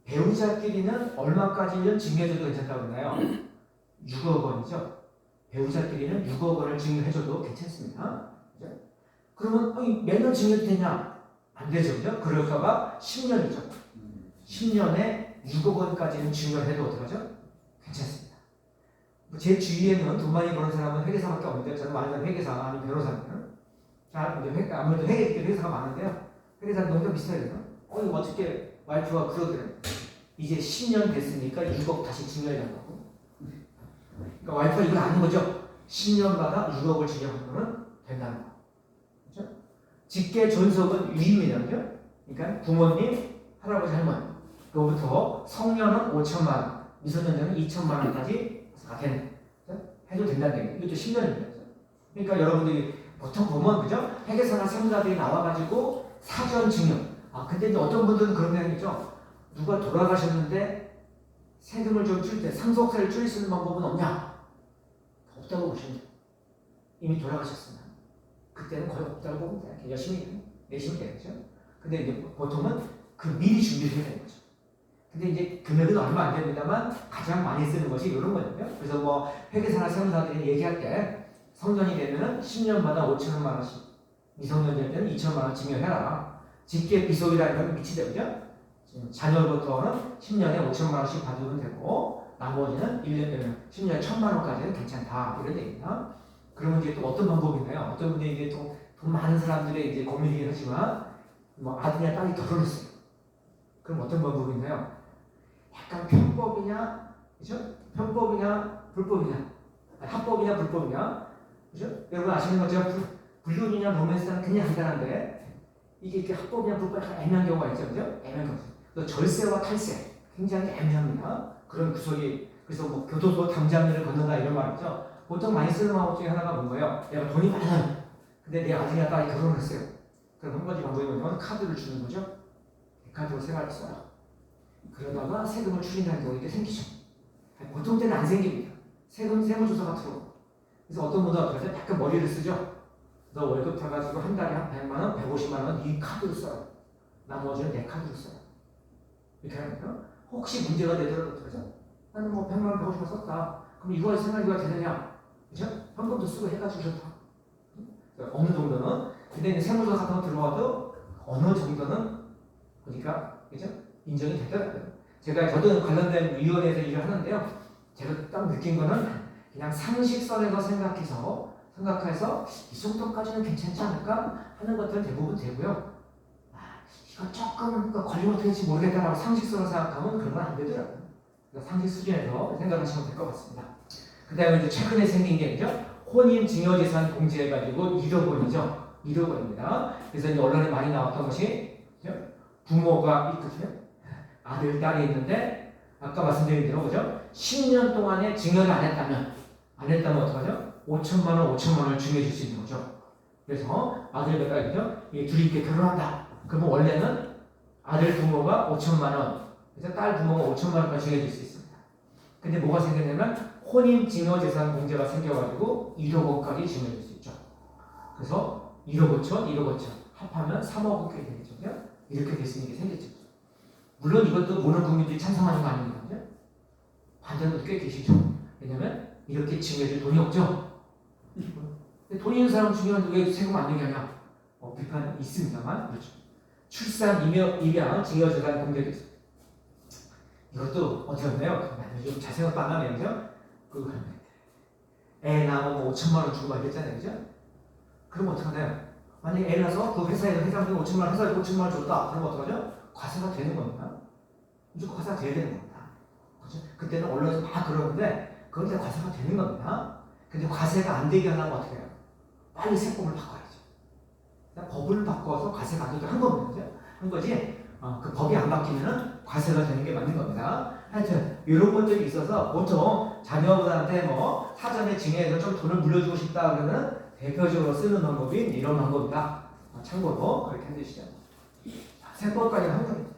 배우자끼리는 얼마까지는 증여해줘도 괜찮다고 했나요? 6억 원이죠. 배우자끼리는 6억 원을 증여해줘도 괜찮습니다. 그죠? 그러면 매년 증여도 되냐? 안 되죠. 그죠? 그럴까봐 10년이죠. 10년에 6억 원까지는 증여해도 어떡하죠? 괜찮습니다. 제 주위에는 돈 많이 버는 사람은 회계사밖에 없는데 저는 많은 회계사 아니면 변호사는 아무래도 회계사가 많은데요. 회계사는 너무 비슷해요. 이거 어떻게 와이프가 그러더래요. 이제 10년 됐으니까 6억 다시 증여해달라고. 그러니까 와이프가 이걸 아는 거죠. 10년마다 6억을 증여하면 된다는 거. 그렇죠? 직계 존속은 유입니다. 그죠? 그러니까 부모님, 할아버지, 할머니. 그거부터 성년은 5천만 원, 미성년자는 2천만 원까지 다 되는 거죠? 해도 된다는 얘기예요. 이것도 10년입니다. 그러니까 여러분들이 보통 보면 그죠? 회계사나 세무사들이 나와가지고 사전 증여. 근데 이제 어떤 분들은 그런 내용 있죠. 누가 돌아가셨는데 세금을 좀 줄 때 상속세를 줄일 수 있는 방법은 없냐? 없다고 보시면 돼요. 이미 돌아가셨으면 그때는 거의 없다고 보면 돼요. 열심히 내시면 되겠죠. 근데 이제 보통은 그 미리 준비를 해야 되는 거죠. 근데 이제 금액은 얼마 안 됩니다만 가장 많이 쓰는 것이 이런 거거든요. 그래서 뭐 회계사나 세무사들이 얘기할 때 성년이 되면은 10년마다 5천만 원씩, 미성년자일 때는 2천만 원 증여해라. 직계 비속이라는 건 미치되죠. 자녀로부터는 10년에 5천만 원씩 받으면 되고 나머지는 1년에 10년에 1,000만 원까지는 괜찮다 이런 얘기입니다. 그러면 이제 또 어떤 방법이 있나요? 어떤 분들이 이제 또 돈 많은 사람들의 이제 고민이긴 하지만 뭐 아들이나 딸이 결혼했어요. 그럼 어떤 방법이 있나요? 약간 편법이냐, 그죠? 편법이냐, 불법이냐, 합법이냐, 불법이냐, 그죠? 여러분 아시는 것처럼 불륜이냐, 로맨스는 굉장히 간단한데 이게 이렇게 합법이냐, 불법이냐 애매한 경우가 있죠, 그죠? 애매한 경우. 또 절세와 탈세 굉장히 애매합니다. 그런 구석이 그래서 뭐 교도소 담장리를 걷는다 이런 말이죠. 보통 많이 쓰는 방법 중에 하나가 뭔가요? 내가 돈이 많아요. 근데 내 아들이나 딸이 결혼을 했어요. 그럼 한 가지 방법이 뭐냐면 카드를 주는 거죠. 카드로 생활을 써요. 그러다가 세금을 줄인다는 경우가 이렇게 생기죠. 보통 때는 안 생깁니다. 세무조사가 들어오고. 그래서 어떤 분은 어떻게 하죠? 약간 머리를 쓰죠. 너 월급 타가지고 한 달에 한 100만 원, 150만 원 이 카드로 써요. 나머지는 내 카드로 써요. 이렇게 하니까 혹시 문제가 되더라도 어떻게 하죠? 나는 뭐 100만 원, 150만 원 썼다. 그럼 6월 생활비가 되느냐? 그죠? 현금도 쓰고 해가지고 좋다. 어느 정도는 근데 이제 세무조사 같은 거 들어와도 어느 정도는 보니까 그죠? 인정이 되더라고요. 저도 관련된 위원회에서 일을 하는데요. 제가 딱 느낀 거는 그냥 상식선에서 생각해서 이 정도까지는 괜찮지 않을까 하는 것들은 대부분 되고요. 이거 조금 걸리면 어떻게 될지 모르겠다라고 상식선으로 생각하면 그런 건 안 되더라고요. 그러니까 상식 수준에서 생각하시면 될 것 같습니다. 그 다음에 이제 최근에 생긴 게 있죠. 혼인증여재산 공제해가지고 1억 원이죠. 1억 원입니다. 그래서 이제 언론에 많이 나왔던 것이 부모가 있거든요. 아들, 딸이 있는데 아까 말씀드린 대로 그죠? 10년 동안에 증여를 안 했다면 어떡하죠? 5천만 원, 5천만 원을 증여해 줄 수 있는 거죠. 그래서 아들과 딸이죠. 이 둘이 이렇게 결혼한다. 그러면 원래는 아들 부모가 5천만 원, 그래서 딸 부모가 5천만 원까지 증여해 줄 수 있습니다. 근데 뭐가 생겼냐면 혼인증여재산 공제가 생겨가지고 1억 원까지 증여해 줄 수 있죠. 그래서 1억 5천, 1억 5천 합하면 3억 원까지 되겠죠. 이렇게 될 수 있는 게 생겼죠. 물론 이것도 모든 국민들이 찬성하는 거 아닙니다. 반대는 꽤 계시죠. 왜냐면 이렇게 증여해줄 돈이 없죠. 돈 있는 사람 중요한데 왜 세금 안 내게 하냐? 비판이 있습니다만 그렇죠. 출산, 입양, 증여재산 공제도 있습니다. 이것도 어떻게 하나요? 좀 자세하게 빠나면요. 애 낳으면 5천만 원 주고 막 이랬잖아요. 그죠? 그럼 어떡하나요? 만약에 애 낳아서 그 회사에서 회장님이 5천만 원, 회사에 5천만 원 줬다. 그럼 어떡하죠? 과세가 되는 겁니다. 무조건 과세가 돼야 되는 겁니다. 그렇죠? 그때는 언론에서 막 그러는데 그건 다 과세가 되는 겁니다. 근데 과세가 안 되게 하려면 어떻게 해요? 빨리 세법을 바꿔야죠. 법을 바꿔서 과세가 안 되게 한 겁니다. 한 거지. 그 법이 안 바뀌면은 과세가 되는 게 맞는 겁니다. 하여튼 이런 것들이 있어서 보통 자녀분한테 뭐 사전에 증여해서 좀 돈을 물려주고 싶다 그러면 대표적으로 쓰는 방법이 이런 방법이다. 참고로 그렇게 해주시죠. 세법까지 한 겁니다.